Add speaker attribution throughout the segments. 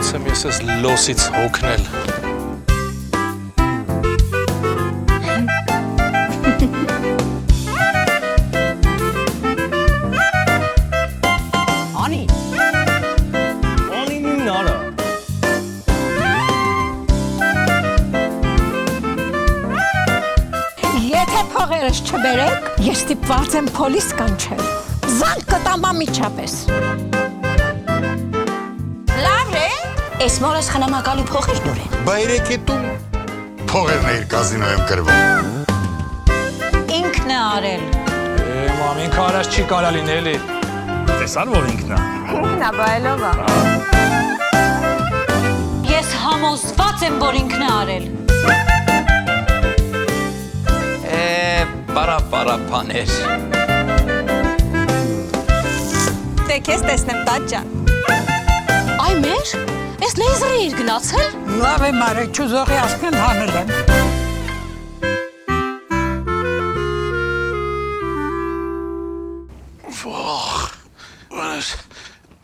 Speaker 1: Գնացեմ ես ես լոսից հոգնել։
Speaker 2: Անի նարը։
Speaker 3: Եթե փողերս չբերեք, ես ստիպված եմ պոլիս կանչել։ Զանգ կտամ ամիջապես։ Լավ է։
Speaker 2: Էս մորս խնամակալի փողեր դուր են։
Speaker 4: Բայրեկետում փողերն էր կազինոյում կրվում։
Speaker 2: Ինքն է արել։
Speaker 1: Մամ, ինքը արած չի կարա լինելի։
Speaker 5: Տեսան որ ինքն է։
Speaker 6: Ինքնա բայելովա։
Speaker 2: Ես համոզված եմ, որ ինքն է արել։
Speaker 1: Պարապաներ։
Speaker 6: Դե քեզ տեսնեմ տաճ ջան։
Speaker 2: Այ մեր, էս լեյզերը իր գնացել։
Speaker 3: Լավ է մարը, չուզողի ասկեն հանել եմ։
Speaker 7: Վախ, վարաշ,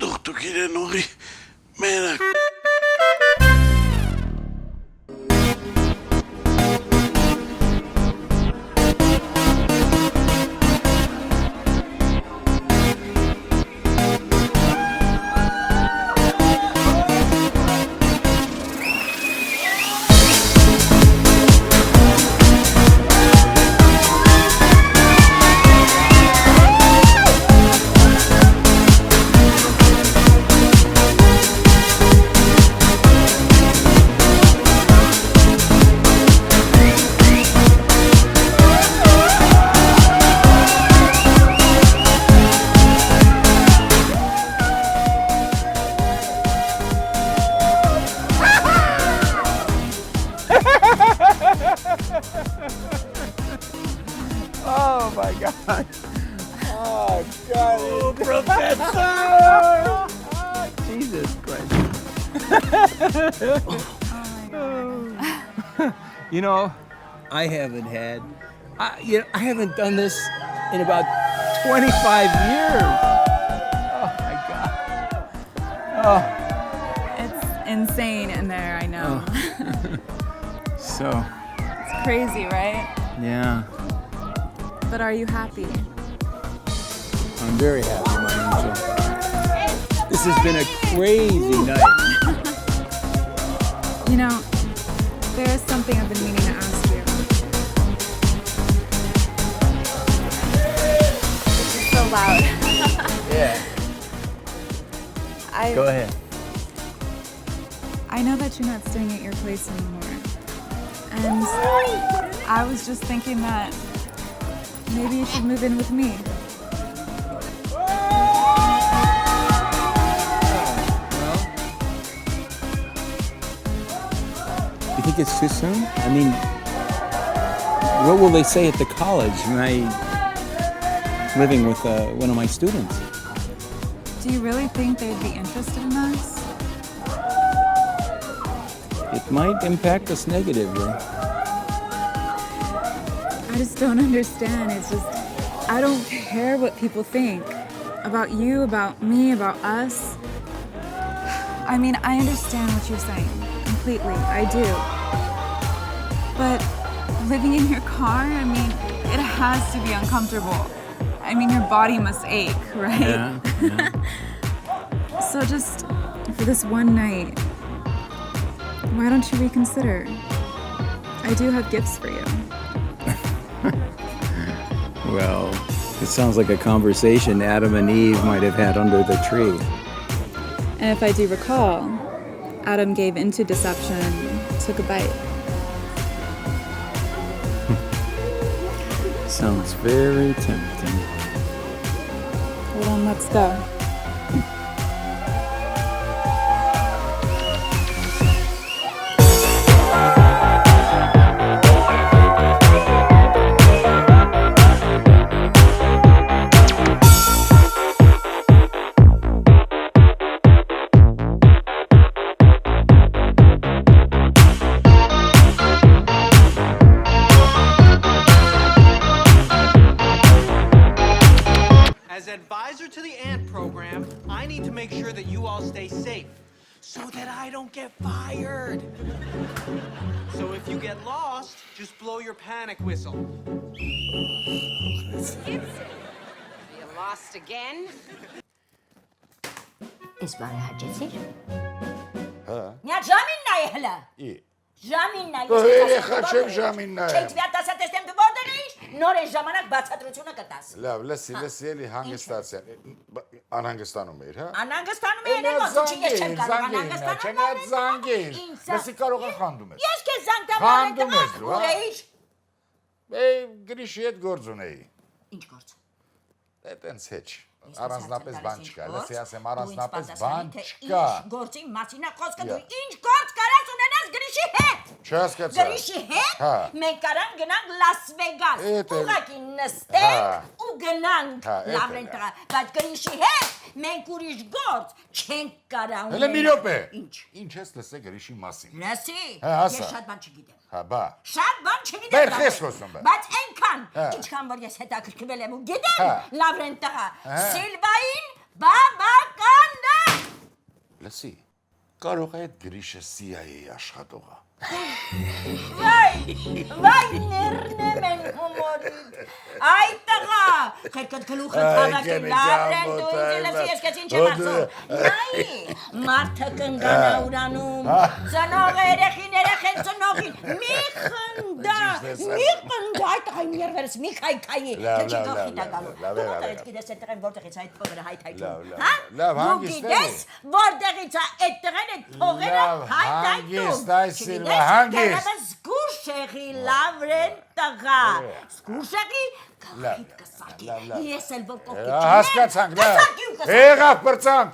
Speaker 7: դուղտուք իրեն ուղի, մենակ։
Speaker 5: Oh my God. Oh God. Oh, Professor. Jesus Christ. You know, I haven't haven't done this in about 25 years. Oh my God. Oh.
Speaker 6: It's insane in there, I know.
Speaker 5: So,
Speaker 6: It's crazy, right?
Speaker 5: yeah,
Speaker 6: But are you happy?
Speaker 5: I'm very happy, my angel. This has been a crazy night.
Speaker 6: You know, there is something I've been meaning to ask you. It's so loud.
Speaker 5: Yeah. Go ahead.
Speaker 6: I know that you're not staying at your place anymore. And I was just thinking that maybe you should move in with me.
Speaker 5: You think it's too soon? I mean, what will they say at the college when I'm living with one of my students?
Speaker 6: Do you really think they'd be interested in us?
Speaker 5: It might impact us negatively.
Speaker 6: I just don't understand. It's just, I don't care what people think about you, about me, about us. I mean, I understand what you're saying completely. I do. But living in your car, I mean, it has to be uncomfortable. I mean, your body must ache, right?
Speaker 5: Yeah.
Speaker 6: So just for this one night, why don't you reconsider? I do have gifts for you.
Speaker 5: Well, it sounds like a conversation Adam and Eve might have had under the tree.
Speaker 6: And if I do recall, Adam gave into deception, took a bite.
Speaker 5: Sounds very tempting.
Speaker 6: Well, then let's go.
Speaker 8: As advisor to the ANT program, I need to make sure that you all stay safe. so that I don't get fired. So if you get lost, just blow your panic whistle.
Speaker 9: You lost again?
Speaker 10: Esbare hacettir.
Speaker 4: Ha.
Speaker 10: Ya zaminna ehla.
Speaker 4: İyi.
Speaker 10: Zaminna.
Speaker 4: Երեխա ժամին նայեմ։
Speaker 10: Չեքվիա տասատեստեմ դու որտեղ ես։ Նոր է ժամանակ բացատրությունը կտաս։
Speaker 4: Լավ, լսի էլի հանգստացան։ Անհանգստանում էր, հա։
Speaker 10: Անհանգստանում եմ եկող չի ես չեմ կարող անհանգստանալ։
Speaker 4: Չնայած զանգին։ Լսի կարող է խանդում ես։
Speaker 10: Ես քեզ զանգ տամ։
Speaker 4: Խանդում ես դու, հա։
Speaker 10: Ուրեի։
Speaker 4: Գրիշի հետ գործ ունեի։
Speaker 10: Ինչ գործ։
Speaker 4: Տենց հեչ։ Առանձնապես բան չկա, լսի ասեմ, առանձնապես բան չկա։
Speaker 10: Ինչ գործի մասին է խոսքը դու ինչ գործ կարաս ունենաս Գրիշի հետ։
Speaker 4: Չհասկացա։
Speaker 10: Գրիշի հետ մենք կարան գնանք Լաս Վեգաս։ Ուղղակի նստենք ու գնանք Լավրեն տղա, բայց Գրիշի հետ մենք ուրիշ գործ չենք կարա ունենալ։
Speaker 4: Հələ մի րոպե։
Speaker 10: Ինչ։
Speaker 4: Ինչ ես լսե Գրիշի մասին։
Speaker 10: Լսի։
Speaker 4: ասա։
Speaker 10: Ես շատ բան չգիտեմ։
Speaker 4: Հա, բա։
Speaker 10: Շատ բան չգիտեմ։
Speaker 4: Բերք ես խոսում բա։
Speaker 10: Բայց այնքան, ինչքան որ ես հետաքրքրվել եմ ու գիտեմ, Լավրեն տղա, Սիլվային բավական է։
Speaker 4: Լսի, կարող է այդ Գրիշը CIA-ի աշխատող է։
Speaker 10: Վայ, ներնեմ են հումորիդ։ Այ տղա, խերկդ գլուխը թավակի, Լավրեն դու ինձ լսի, ես կեզ ինչ եմ ասում։ Նայի, մարդը կնգանա ուրանում, ծնող երեխիները խեն ծնողին, մի խնդա, այ տղա իմ երվերս, մի քայքայի, թե չի գողի դա գալու։ Դու որտեղից գիտես այդ տղեն որտեղից այդ փողերը հայթայթում, հա? Դու գիտես որտեղից այդ տղեն այդ փողերը հայթայթում։
Speaker 4: Հանգիստ։
Speaker 10: Զգուշ եղի Լավրեն տղա, զգուշ եղի գաղիտ կսակի, ես էլ որ կողքի չունեմ,
Speaker 4: Հասկացանք, լավ, եղավ պրծանք,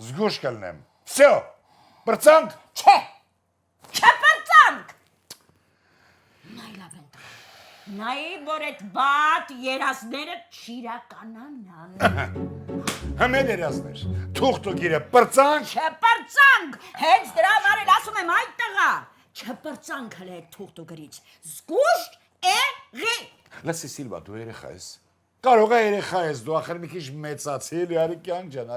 Speaker 4: զգուշ կլնեմ, վսյո, պրծանք։
Speaker 10: Չէ, չպրծանք, նայ Լավրեն տղա, նայի որ այդ բատ երազները չիրականանան։
Speaker 4: Հմեն երազներ, թուղթուգիրը պրծանք։
Speaker 10: Չպրծանք, հենց դրա վարել ասում եմ այդ տղա, չպրծանք հլե այդ թուղթուգրից, զգուշ եղի։
Speaker 4: Լսի Սիլվա, դու երեխա ես։ Կարող է երեխա ես, դու ախր մի քիչ մեծացել, արի կյանք ջան,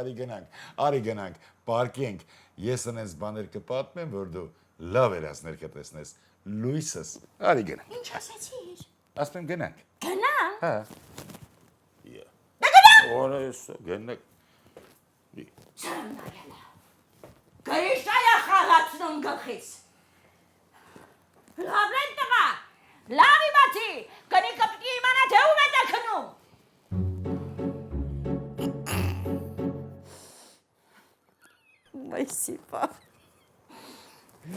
Speaker 4: արի գնանք, պարկենք։ Ես անես բաներ կպատմեմ, որ դու լավ երազներ կտեսնես, լույսս, արի գնանք։
Speaker 10: Ինչ ասեցիր։
Speaker 4: Ասում եմ գնանք։
Speaker 10: Գնանք։
Speaker 4: Հա։
Speaker 10: Դե գնանք։
Speaker 4: Օրը ես գնանք։
Speaker 10: Գրիշա է խաղացնում գլխից։ Լավրեն տղա, լավ իմացի, կնիկը պիտի իմանա թե ում է տեքնում։
Speaker 6: Спасибо.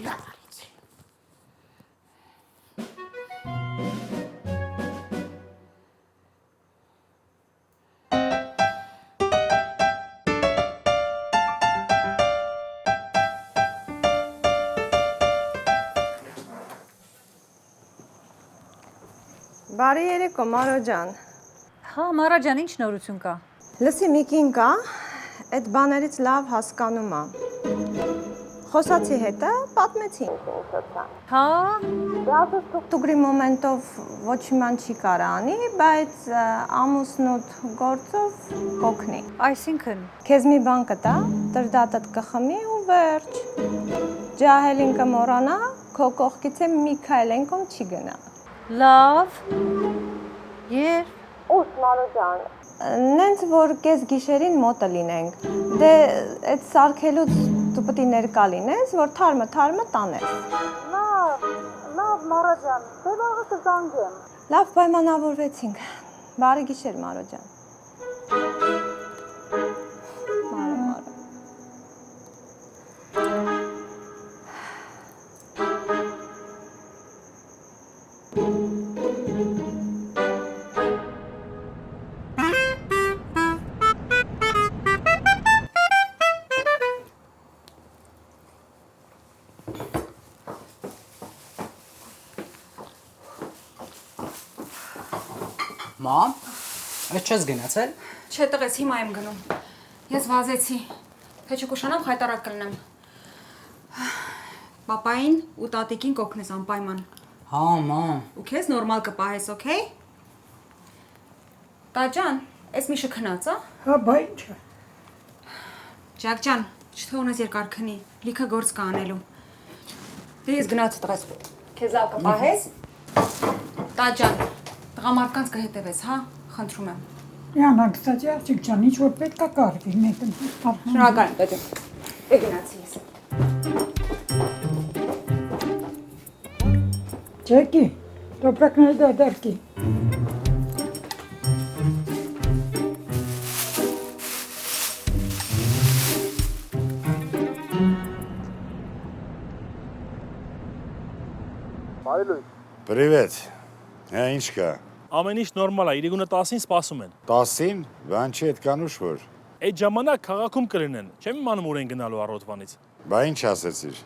Speaker 10: Լավ արեցի։
Speaker 11: Բարի երեկո, Մարո ջան։
Speaker 3: Հա, Մարա ջան, ինչ նորություն կա։
Speaker 11: Լսի, մի կին կա, այդ բաներից լավ հասկանում է։ Խոսացի հետը պատմեցին։
Speaker 3: Հա,
Speaker 11: Դե ասես թուղթուգրի մոմենտով ոչ իման չի կարա անի, բայց ամուսնուտ գործով կօգնի։
Speaker 3: այսինքն
Speaker 11: Քեզ մի բան կտա, դրդատդ կխմի ու վերջ։ Ջահելին կմոռանա, քո կողքից է Միքայելենկոն չի գնա։
Speaker 3: լավ։ Եր
Speaker 11: Ուշ, Մարո ջան։ Նենց որ կես գիշերին մոտը լինենք։ Դե այդ սարքելուց դու պետք է ներկա լինես, որ թարմը տանես։ Լավ, Մարո ջան, դե վաղը կզանգեմ։ Լավ, պայմանավորվեցինք։ Բարի գիշեր, Մարո ջան։ Մարո։
Speaker 8: Մամ, այս չես գնացել։
Speaker 6: Չէ, տղես, հիմա եմ գնում։ Ես վազեցի։ Թե չկուշանամ խայտարակ կլնեմ։ Պապային ու տատիկին կօգնես անպայման։
Speaker 8: Հա, մամ։
Speaker 6: Ու քեզ նորմալ կպահես, օքեյ։ Տաճան, այս մի շքնած, ա։
Speaker 5: Հա, բա ինչ է։
Speaker 6: Ջակ ջան, Չթողնես երկար քնի, լիքը գործ կա անելու։ Դե ես գնացի տղաս։ Քեզ կպահես։ Տաճան, տղամարդկանց կհետևես, հա? Խնդրում եմ։
Speaker 3: Яна, кстати, աղջիկ ջան, ինչ որ պետք է կարվի մեկը։
Speaker 6: Շնորհակալ եմ, տաճան։ Դե գնացի ես։
Speaker 3: Ջեկի, տոպրակները դադարքի։
Speaker 4: Привет. Ինչ կա։
Speaker 12: Ամեն ինչ նորմալ է, իրիկունը 10-ին սպասում են։
Speaker 4: 10-ին, բան չի այդ կանուշ որ։
Speaker 12: Այդ ժամանակ քաղաքում կլինեն, չեմ իմանում ուր են գնալու առօրվանից։
Speaker 4: Բա ինչ ասեցիր։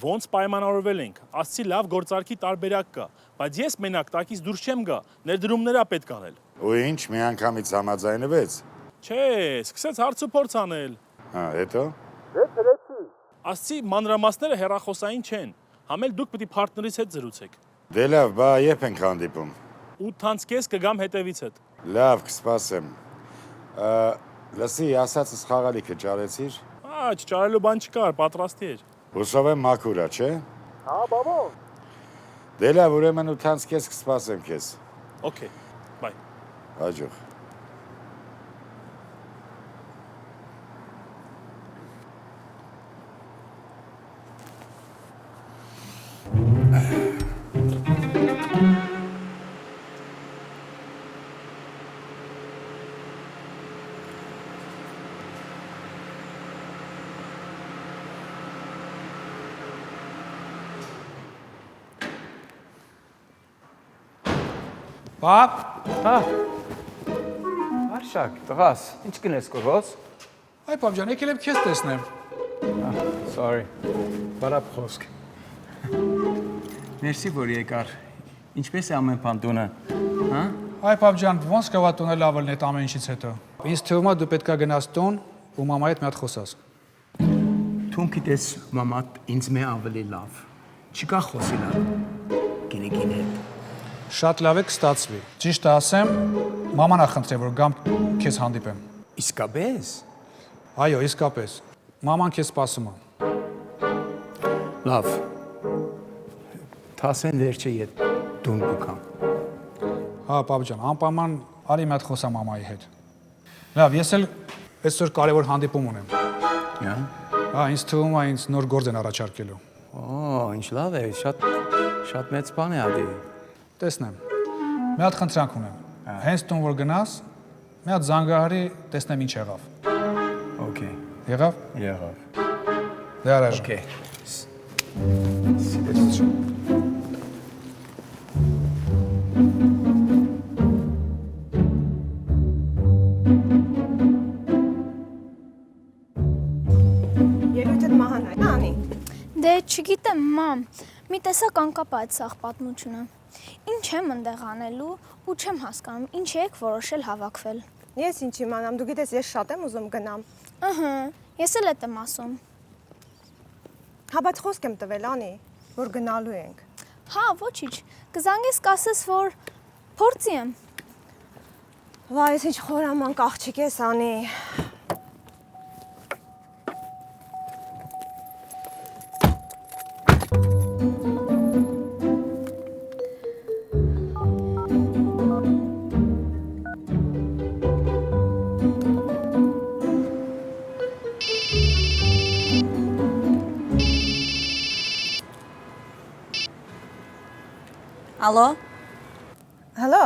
Speaker 12: Ոնց պայմանավորվել ենք, ասցի լավ գործարքի տարբերակ կա, բայց ես մենակ տակից դուրս չեմ գա, ներդրումներա պետք անել։
Speaker 4: Ու ինչ, մի անգամից համաձայնվեց։
Speaker 12: Չէ, սկսեց հարց ու փորձ անել։
Speaker 4: Հա, հետո։
Speaker 12: Դե ցրեցի։ Ասցի մանրամասները հերախոսային չեն, համել դուք պիտի պարտներից հետ զրուցեք։
Speaker 4: Դե լավ, բա երբ ենք հանդիպում։
Speaker 12: 8:30 կգամ հետևից հետ։
Speaker 4: Լավ, կսպասեմ։ Լսի, ասածս խաղալիքը ճարեցիր։
Speaker 12: Չճարելու բան չկար, պատրաստի էր։
Speaker 4: Հուսով եմ մաքուր է, չէ։
Speaker 12: Հա, բաբո։
Speaker 4: Դե լավ, ուրեմն 8:30 կսպասեմ քեզ։
Speaker 12: Okay, bye։
Speaker 4: Հաջող։
Speaker 1: Պապ,
Speaker 5: Հա։ Արշակ, տղաս, ինչ կնես կողոս։
Speaker 1: այ պապ ջան, եկել եմ քեզ տեսնեմ։
Speaker 5: Sorry։
Speaker 1: Բարապ խոսք։
Speaker 5: Մերսի որ եկար։ Ինչպես է ամեն բան տունը, հա?
Speaker 1: Այ պապ ջան, ոնց կվա տունը լավ լինի այդ ամեն ինչից հետո։ Ինձ թվում է դու պետքա գնաս տուն ու մամայի հետ մի հատ խոսաս։
Speaker 5: Թում գիտես մամատ ինձ մե ավելի լավ։ Չկա խոսիլա։ Գինի։
Speaker 1: Շատ լավ է կստացվի։ Ճիշտ ասեմ, մաման ա խնդրել, որ գամ քեզ հանդիպեմ։
Speaker 5: Իսկապես։
Speaker 1: Այո, իսկապես։ Մաման քեզ սպասում է։
Speaker 5: Լավ։ Թասեն վերջը ետ դուն կգամ։
Speaker 1: Հա, պապ ջան, անպայման արի մի հատ խոսամ մամայի հետ։ Լավ, ես էլ այսօր կարևոր հանդիպում ունեմ։
Speaker 5: Հա։
Speaker 1: Հա, ինձ թվում է ինձ նոր գործ են առաջարկելու։
Speaker 5: Ինչ լավ է, շատ մեծ բան է ադի։
Speaker 1: Տեսնեմ։ Մի հատ խնդրանք ունեմ։ Հենց տուն որ գնաս, մի հատ զանգահարի, տեսնեմ ինչ եղավ։
Speaker 5: Okay։
Speaker 1: Եղավ։ Դե արաժ։
Speaker 5: Okay։
Speaker 1: Սիրեցություն։
Speaker 11: Ելույթդ մահան է, անի։
Speaker 13: Դե չգիտեմ, մամ, մի տեսակ անկապ է այդ սաղ պատմությունը։ Ինչ եմ ընդեղ անելու ու չեմ հասկանում, ինչ եք որոշել հավաքվել։
Speaker 11: Ես ինչ իմանամ, դու գիտես, ես շատ եմ ուզում գնամ։
Speaker 13: Ըհը, ես էլ եմ ասում։
Speaker 11: Հա, բայց խոսք եմ տվել, անի, որ գնալու ենք։
Speaker 13: Հա, ոչինչ, կզանգես կասես, որ փորձի եմ։
Speaker 11: Վայ, ես ինչ խորամանկ աղջիկ ես, անի։
Speaker 10: Ալո։
Speaker 11: Հալո,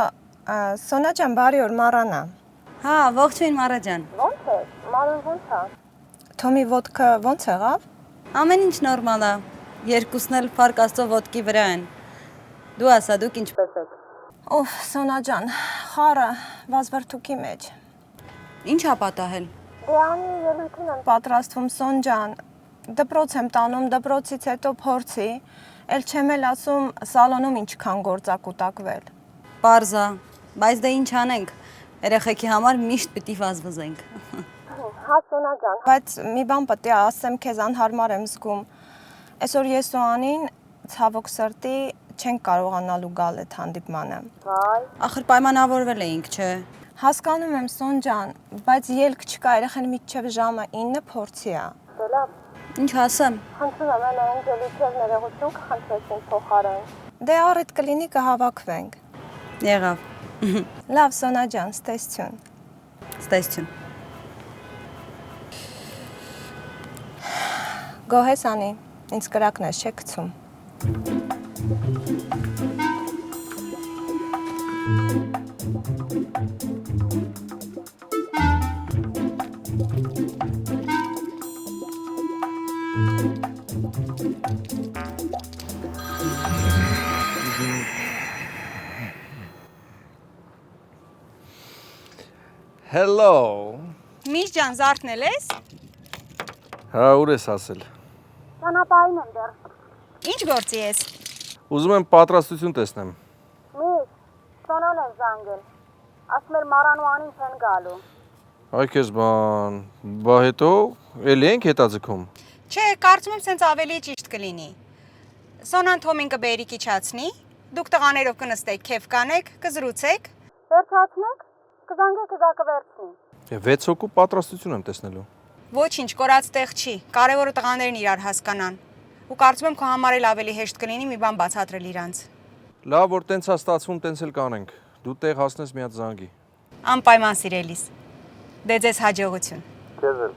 Speaker 11: Սոնա ջան, բարի օր, Մարանա։
Speaker 10: Հա, ողջույն Մարա ջան։
Speaker 11: Ո՞նց է։ Մարան ո՞նց է։ Թոմի ոդկը ո՞նց եղավ։
Speaker 10: Ամեն ինչ նորմալ է։ Երկուսն էլ Փառք Աստծո ոդկի վրա են։ Դու ասա, դուք ինչպես եք։
Speaker 11: Օֆ, Սոնա ջան, խառը վազվրթուքի մեջ։
Speaker 10: Ինչ ա պատահել։
Speaker 11: Դե անի ելույթին եմ պատրաստվում, Սոն ջան։ Դպրոց եմ տանում, դպրոցից հետո փորձի։ Էլ չեմ էլ ասում սալոնում ինչքան գործակուտակվել։
Speaker 10: Պարզա, բայց դե ինչ անենք։ Երեխեքի համար միշտ պիտի վազվզենք։
Speaker 11: Հա, Սոնա ջան, բայց մի բան պետք է ասեմ, քեզ անհարմար եմ զգում։ Այսօր ես ու Անին ցավոք սրտի չենք կարողանալու գալ այդ հանդիպմանը։ Վայ։
Speaker 10: Ախր պայմանավորվել էինք, չէ։
Speaker 11: Հասկանում եմ, Սոն ջան, բայց ելք չկա, երեխան մինչև ժամը 9 փորձի է։ լավ։
Speaker 3: Ինչ ասեմ։
Speaker 11: Խնդրում եմ այն ջելիքեր ներողություն կխնդրես ինձ փոխարեն։ Դե առիթ կլինի կհավաքվենք։
Speaker 3: Եղավ։
Speaker 11: Լավ, Սոնա ջան, ստեսություն։
Speaker 3: Ստեսություն։
Speaker 11: Գոհես անի, ինձ կրակն ես չէ գցում։
Speaker 5: Hello.
Speaker 3: Միշ ջան, զարթնել ես։
Speaker 5: Հա, ուր ես ասել։
Speaker 11: Ճանապարհին եմ դեռ։
Speaker 3: Ինչ գործի ես։
Speaker 5: Ուզում եմ պատրաստություն տեսնեմ։
Speaker 11: Միշ, Սոնան եմ զանգել։ Ասում էր Մարան ու Անին չեն գալու։
Speaker 5: Այ քեզ բան, բա հետո էլի ենք հետաձգում։
Speaker 3: Չէ, կարծում եմ սենց ավելի ճիշտ կլինի։ Սոնան Թոմին կբերի քիչացնի, դուք տղաներով կնստեք, քեֆ կանեք, կզրուցեք։
Speaker 11: Վերջացնեք, կզանգեք գա կվերցնի։
Speaker 5: 6 հոգու պատրաստություն եմ տեսնելու։
Speaker 3: Ոչինչ, կորած տեղ չի։ Կարևորը տղաներն իրար հասկանան։ Ու կարծում եմ քո համար էլ ավելի հեշտ կլինի մի բան բացատրել իրանց։
Speaker 5: Լավ, որ տենց է ստացվում, տենց էլ կանենք։ Դու տեղ հասնես մի հատ զանգի։
Speaker 3: Անպայման սիրելիս։ Դե ձեզ հաջողություն։
Speaker 5: Քեզ էլ։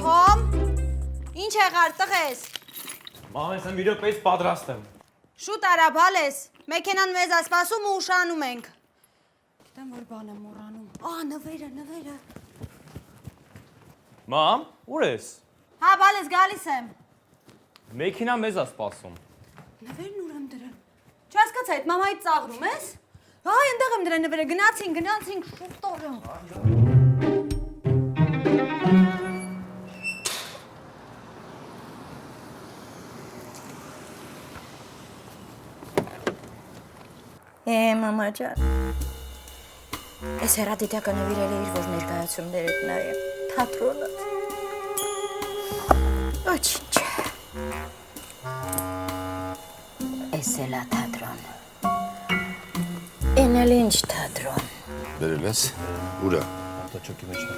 Speaker 3: Թոմ, ինչ եղար տղես։
Speaker 8: Մամ, ես եմ իրոք պես պատրաստ եմ։
Speaker 3: Շուտ արա, բալես։ Մեքենան մեզ է սպասում ու ուշանում ենք։ Գիտեմ, որ բան եմ մոռանում։ Նվերը։
Speaker 8: Մամ, ուր ես։
Speaker 3: Հա, բալես, գալիս եմ։
Speaker 8: Մեքենա մեզ է սպասում։
Speaker 3: Նվերն ուր եմ դրել։ Չհասկացա, այդ մամայից ծաղրում ես։ Հա, այնտեղ եմ դրել նվերը, գնացինք, շուտ օր։
Speaker 10: Մամա ջան։ Այս հեռադիտակը նվիրել էիր, որ ներկայացումներ եք նայել։ Թատրոնը։ Ոչինչ։ Էս էլ է թատրոն։ Էն էլ ինչ թատրոն։
Speaker 4: Բերել ես, ուրա։
Speaker 5: Տաճոկի մեջն է։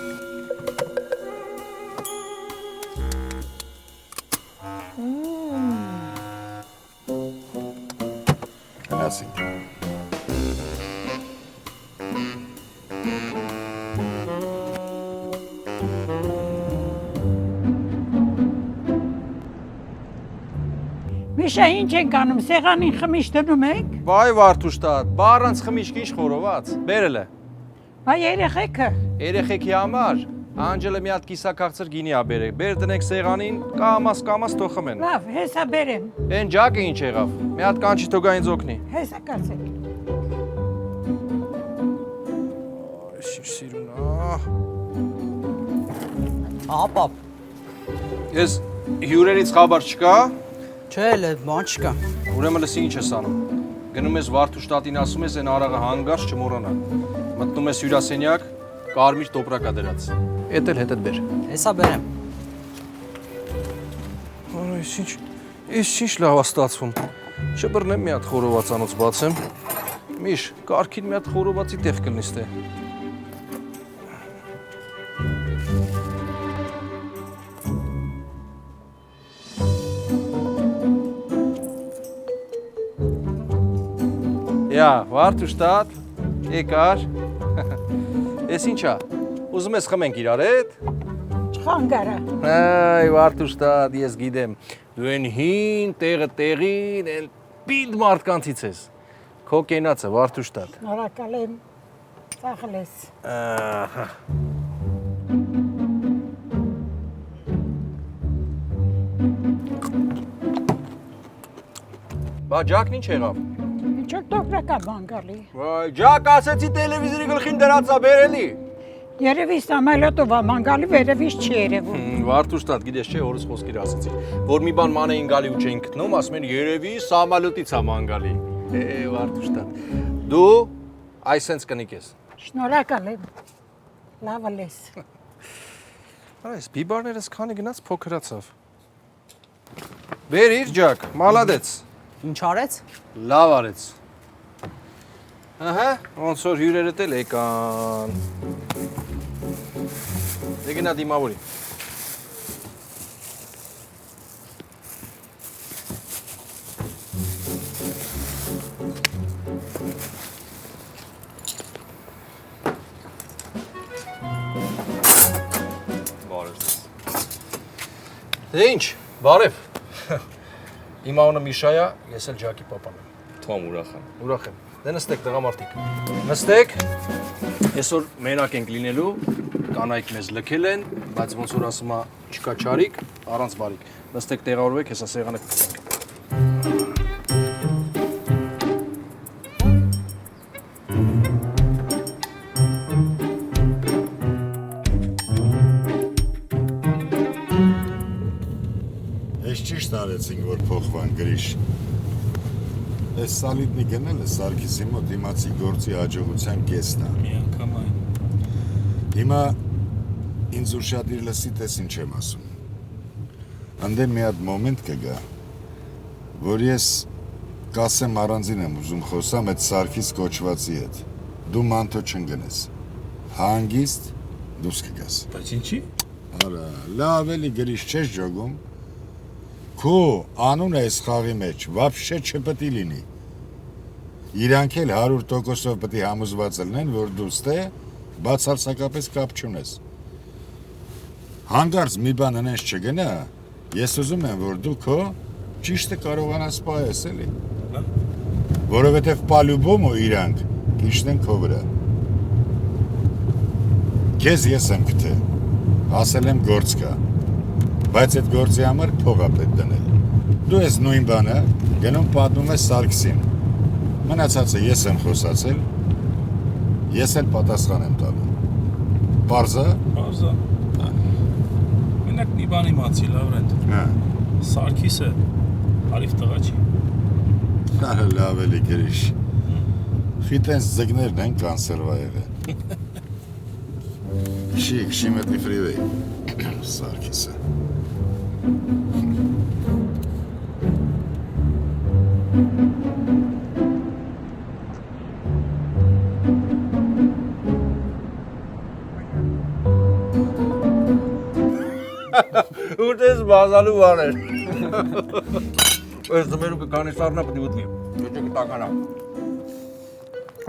Speaker 4: Գնացինք։
Speaker 3: Միշա, ինչ ենք անում, սեղանին խմիշ դնում եք։
Speaker 5: Վայ Վարդուշտատ, բա առանց խմիչքի ինչ խորոված։ Բերել է։
Speaker 3: Բա երեխեքը։
Speaker 5: Երեխեքի համար Անջելը մի հատ կիսաքաղցր գինի ա բերեք։ Բեր դնեք սեղանին, կամաս թող խմեն։
Speaker 3: Լավ, հեսա բերեմ։
Speaker 5: Էն ջակը ինչ եղավ։ Մի հատ կանչի թող ինձ օգնի։
Speaker 3: Հեսա կացեք։
Speaker 5: Ինչ սիրուն ա։
Speaker 14: Ապապ։
Speaker 5: Ես հյուրերից խաբար չկա։
Speaker 14: Չէ, բան չկա։
Speaker 5: Ուրեմն լսի ինչ ես անում։ Գնում ես Վարդուշտատին ասում ես այն արաղը հանգարց չմոռանա։ Մտնում ես հյուրասենյակ, կարմիր տոպրակա դրած։ Էդ էլ հետդ բեր։
Speaker 14: Հեսա բերեմ։
Speaker 5: Արա, ես ինչ լավ է ստացվում։ Չբռնեմ մի հատ խորովածանոց բացեմ։ Միշ, կարքին մի հատ խորովածի տեղ կլնի ստե։ Յա, Վարդուշտատ, եկար։ Ես ինչա, ուզում ես խմենք իրար հետ։
Speaker 3: Չխանգարա։
Speaker 5: Այ, Վարդուշտատ, ես գիտեմ, դու են հին տեղը տեղին, են պիլդ մարդկանցից ես։ Քո կենացը, Վարդուշտատ։
Speaker 3: Նորակալ եմ, ծաղլ ես։
Speaker 5: Բա ջակն ինչ եղավ։
Speaker 3: Ինչ տոպրակա բան գալի։
Speaker 5: Վայ, ջակ ասեցի տելևիզորի գլխին դրած ա բերելի։
Speaker 3: Երևի Սամալյոտով է մանգալի, վերևից չի երևում։
Speaker 5: Վարդուշտատ, գիտես չէ, օրս խոսքիր ասեցի, որ մի բան ման էին գալի ու չէին գտնում, ասում են երևի Սամալյոտից է ման գալի։ Վարդուշտատ, դու այսենց կնիկ ես։
Speaker 3: Շնորհակալ եմ։ Լավ ես։
Speaker 5: Այս բիբարներս քանի գնաց փոքրացավ։ Բերիր ջակ, մալադեց։
Speaker 14: Ինչ արեց։
Speaker 5: Լավ արեց։ Ահա, ոնց որ հյուրերդ էլ եկան։ Դե գնա դիմավորի։ Դե ինչ, բարև։ Իմ անունը Միշա է, ես էլ Ջակի պապան եմ։ Թոմ ուրախ եմ։ Ուրախ եմ։ Դե նստեք տղամարդիկ։ Նստեք։ Այսօր մենակ ենք լինելու, կանայք մեզ լքել են, բայց ոնց որ ասում է, չկա չարիք, առանց բարիք։ Նստեք տեղավորվեք, հեսա սեղանը կգցենք։
Speaker 4: Ճիշտ արեցինք, որ փոխվան գրիշ։ Այս սալիդնի գնելը Սարգիսի մոտ դիմացի գործի հաջողության կեսն է։
Speaker 12: Միանգամայն։
Speaker 4: Հիմա ինձ ուշադիր լսի, տես ինչ եմ ասում։ Անդե մի հատ մոմենտ կգա, որ ես կասեմ առանձին եմ ուզում խոսամ այդ Սարգիս կոչվածի հետ։ Դու մանթո չընկնես։ Հանգիստ դուրս կգաս։
Speaker 12: Բայց ինչի։
Speaker 4: Արա, լավ էլի գրիշ չես ջոգում։ Քո անունը այս խաղի մեջ վաբշե չպետք է լինի։ Իրանք էլ 100%-ով պետք է համոզված լինեն, որ դու ստե բացարձակապես կապ չունես։ Հանկարծ մի բան անես չգնա, ես ուզում եմ, որ դու քո ճիշտը կարողանաս պահես էլի։ Որովհետև պալյուբոմը իրանք կիչնեն քո վրա։ Քեզ ես եմ գտել, ասել եմ գործ կա։ Բայց այդ գործի համար փող է պետք դնել։ Դու ես նույն բանը գնում պատմում ես Սարգսին։ Մնացածը ես եմ խոսացել, ես էլ պատասխան եմ տալու։ Պարզա։
Speaker 12: Մենակ մի բան իմացի, Լավրենտ։ Սարգիսը արիվ տղա չի։
Speaker 4: Կարը լավ էլի գրիշ։ Խիտենց ձգներն են կանսերվա եղել։ Քշի մետրի ֆրիվեյ, Սարգիսը։
Speaker 5: Ուտես բազալու վարեր։ Այս դմերու կկանի սարնա պտի ուտվի, ոչը կտականա։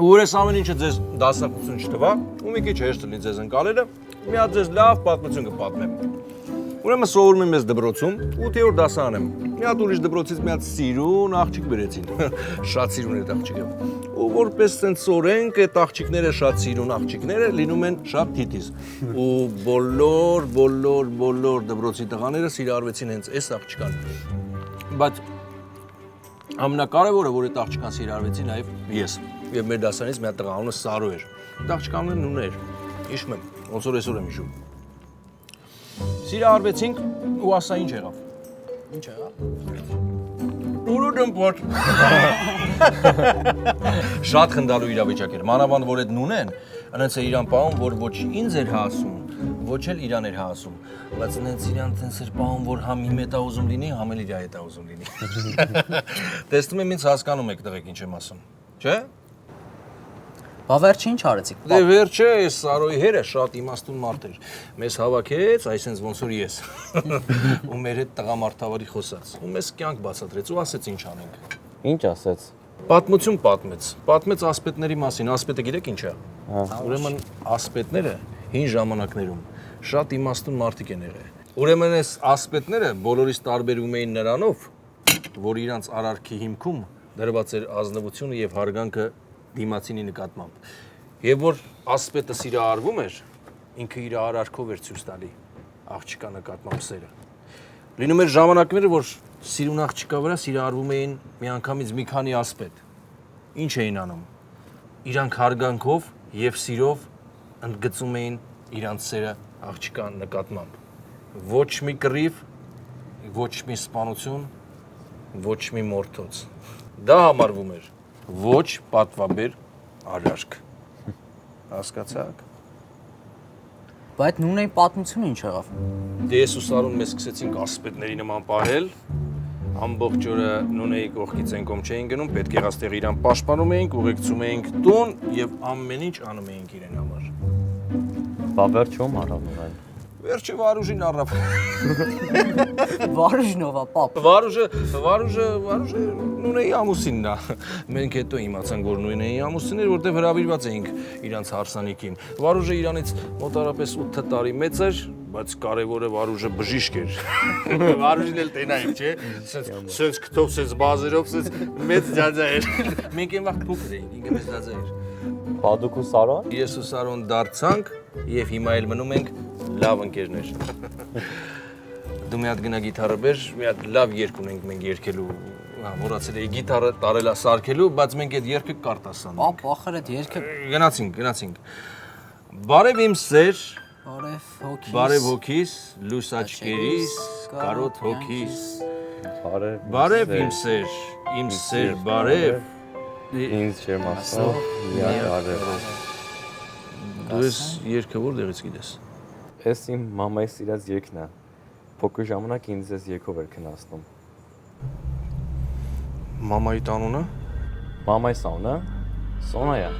Speaker 5: Ուր ես ամեն ինչը ձեզ դասակություն չտվա, ու մի քիչ հեշտ լինի ձեզ ընկալելը, մի հատ ձեզ լավ պատմություն կպատմեմ։ Ուրեմն սովորում եմ ես դպրոցում, 8-րդ դասարան եմ։ Մի հատ ուրիշ դպրոցից մի հատ սիրուն աղջիկ բերեցին։ Շատ սիրուն էր աղջիկը։ Ու որպես sense սորենք այդ աղջիկները շատ սիրուն աղջիկները լինում են շատ թիթիզ։ Ու բոլոր դպրոցի տղաները սիրարվեցին հենց այս աղջկան։ Բայց ամենակարևորը, որ այդ աղջկան սիրարվեցի նաև ես։ Եվ մեր դասարանից մի հատ տղա անունը Սարո էր։ Այդ աղջկանն ուներ։ Հիշում եմ, ոնց որ այսօր եմ հիշում։ Սիրարվեցինք ու ասա ինչ եղավ։
Speaker 14: Ինչ եղավ։
Speaker 5: Ուրուդն պոտ։ Շատ խնդալու իրավիճակ էր, մանավանդ որ այդ նունեն, այնց է իրան պահում, որ ոչ ինձ էր հասում, ոչ էլ իրան էր հասում, բայց այնց իրան տենց էր պահում, որ համ իմ հետ է ուզում լինի, համ էլ իր հետ է ուզում լինի։ Տեսնում եմ ինձ հասկանում եք տղեկ ինչ եմ ասում, չէ՞։
Speaker 14: Բա վերջը ինչ արեցիք։
Speaker 5: Դե վերջը այս Սարոյի հերը շատ իմաստուն մարդ էր։ Մեզ հավաքեց, այսինքն ոնց որ ես։ Ու մեր հետ տղամարդավարի խոսած։ Ու մեզ կյանք բացատրեց ու ասեց ինչ անենք։
Speaker 15: Ինչ ասեց։
Speaker 5: Պատմություն պատմեց։ Պատմեց ասպետների մասին։ Ասպետը գիտեք ինչ է։ Ուրեմն ասպետները հին ժամանակներում շատ իմաստուն մարդիկ են եղել։ Ուրեմն այս ասպետները բոլորից տարբերում էին նրանով, որ իրանց արարքի հիմքում դրված էր ազնվությունը եւ հարգանքը դիմացինի նկատմամբ։ Եվ որ ասպետը սիրահարվում էր, ինքը իր արարքով էր ցույց տալի աղջկա նկատմամբ սերը։ Լինում էր ժամանակները, որ սիրուն աղջկա վրա սիրահարվում էին միանգամից մի քանի ասպետ։ Ինչ էին անում։ Իրանք հարգանքով եւ սիրով ընդգծում էին իրանց սերը աղջկա նկատմամբ։ Ոչ մի կռիվ, ոչ մի սպանություն, ոչ մի մորթոց։ Դա համարվում էր ոչ պատվաբեր արարք։ Հասկացաք։
Speaker 14: Բայց նույն պատմությունը ինչ եղավ։
Speaker 5: Դե ես ու Սարուն մեզ սկսեցինք ասպետների նման պահել, ամբողջ օրը նունեի կողքից են կողմ չէին գնում, պետք եղած տեղ իրան պաշտպանում էինք, ուղեկցում էինք տուն եւ ամեն ինչ անում էինք իրեն համար։
Speaker 15: Բա վերջում առավոտ այն։
Speaker 5: Վերջը Վարուժին առավ։
Speaker 14: Վարուժնովա, պապ։
Speaker 5: Վարուժը նունեի ամուսինն է։ Մենք հետո իմացանք, որ նույնեի ամուսինն էր, որտեղ հրավիրված էինք իրանց հարսանիքին։ Վարուժը իրանից մոտարապես 8 տարի մեծ էր, բայց կարևորը Վարուժը բժիշկ էր։ Վարուժին էլ տենայք, չէ՞։ Սենց քթով, սենց բազերով, սենց մեծ ձաձա էր։ Մենք այն վաղ փոքր էինք, ինքը մեծ ձաձա էր։
Speaker 15: Բադուկ ու Սարոն։
Speaker 5: Ես ու Սարոն դարձանք եւ հիմա էլ մնում ենք լավ ընկերներ։ Դու մի հատ գնա գիտարը բեր, մի հատ լավ երգ ունենք մենք երգելու։ Մոռացել էի գիտարը տարելա սարքելու, բայց մենք այդ երգը կարտասանենք։
Speaker 14: Պապ, ախր այդ երգը
Speaker 5: Գնացինք։ Բարև իմ սեր,
Speaker 14: բարև
Speaker 5: բարև հոգիս,
Speaker 14: հոգիս,
Speaker 5: լույս աչքերիս, կարոտ հոգիս։
Speaker 15: Բարև
Speaker 5: իմ սեր, բարև։
Speaker 15: Ինձ չեմ ասում, միակ արև։
Speaker 5: Դու ես երգը որտեղից գիտես։
Speaker 15: Էս իմ մամայի սիրած երգն է։ Փոքր ժամանակ ինձ էս երգով էր քնասնում։
Speaker 5: Մամայի տանունը։
Speaker 15: Մամայի սանունը Սոնայա։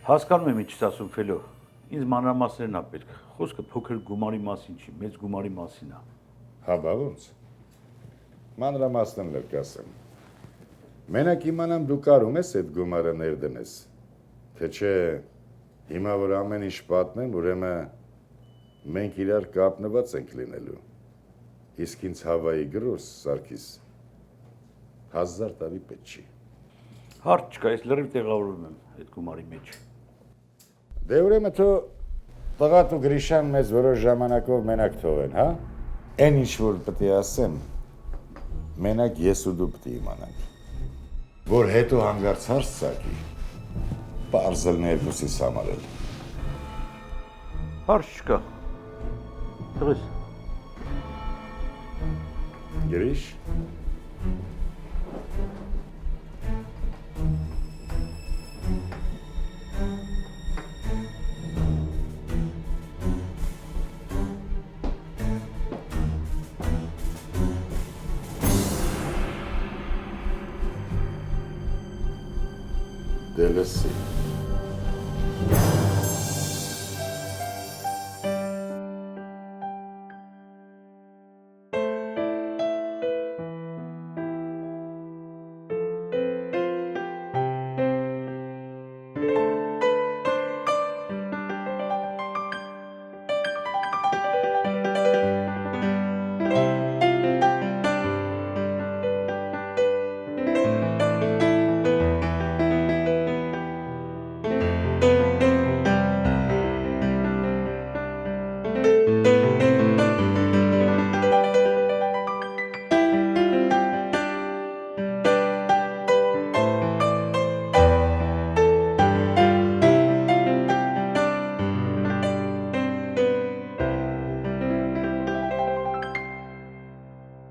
Speaker 16: Հասկանում եմ ինչ ես ասում Ֆելո։ Ինձ մանրամասներն է պետք։ Խոսքը փոքր գումարի մասին չի, մեծ գումարի մասին է։
Speaker 4: Հա, բա ոնց։ Մանրամասներն էլ կասեմ։ Մենակ իմանամ դու կարում ես այդ գումարը ներդնես։ Թե չէ, հիմա որ ամեն ինչ պատմեմ, ուրեմն մենք իրար կապնված ենք լինելու։ Իսկ ինձ Հավայի գրոս, Սարգիս, 1000 տարի պետք չի։
Speaker 16: Հարց չկա, ես լրիվ տեղավորվում եմ այդ գումարի մեջ։
Speaker 4: Դե ուրեմն թո տղատ ու Գրիշան մեզ որոշ ժամանակով մենակ թողեն, հա? Այն ինչ որ պետք է ասեմ, մենակ ես ու դու պետք է իմանանք։ Որ հետո հանգարց հարց ծագի, պարզել ներքուսիս համարել։
Speaker 16: Հարց չկա։ Տղես։
Speaker 4: Գրիշ։ Դե լսի։